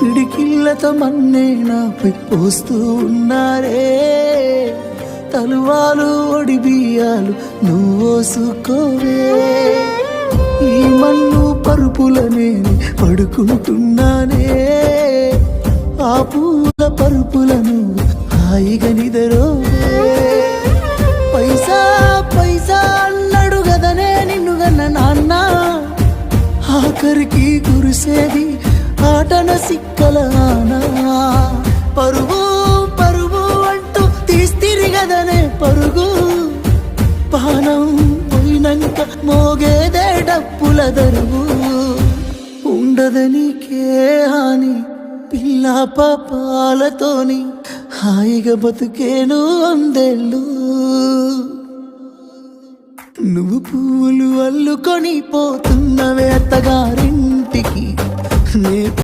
పిడికిళ్ళతో మన్నే నాపై పోస్తూ ఉన్నారే. తలువాలు ఒడి బియ్యాలు నువ్వోసుకోవే. ఈ మన్ను పరుపులనే పడుకుంటున్నానే. ఆ పూల పరుపులను హాయిగా నిదరోవే. పైసా పైసా అన్నాడు గదనే నిన్ను గన్న నాన్న. ఆఖరికి కురిసేది ఆటన సిక్కల ఆనా. పరుగు పరుగు అంటూ తీస్తిరిగదనే పరుగు. పానం పోయినంక మోగేదే డప్పుల దరువు. ఉండదనికే హాని పిల్ల పాపాలతోని హాయిగా బతుకేను వందేళ్ళు. నువ్వు పూలు అల్లుకొని పోతున్నవే అత్తగారింటికి. నే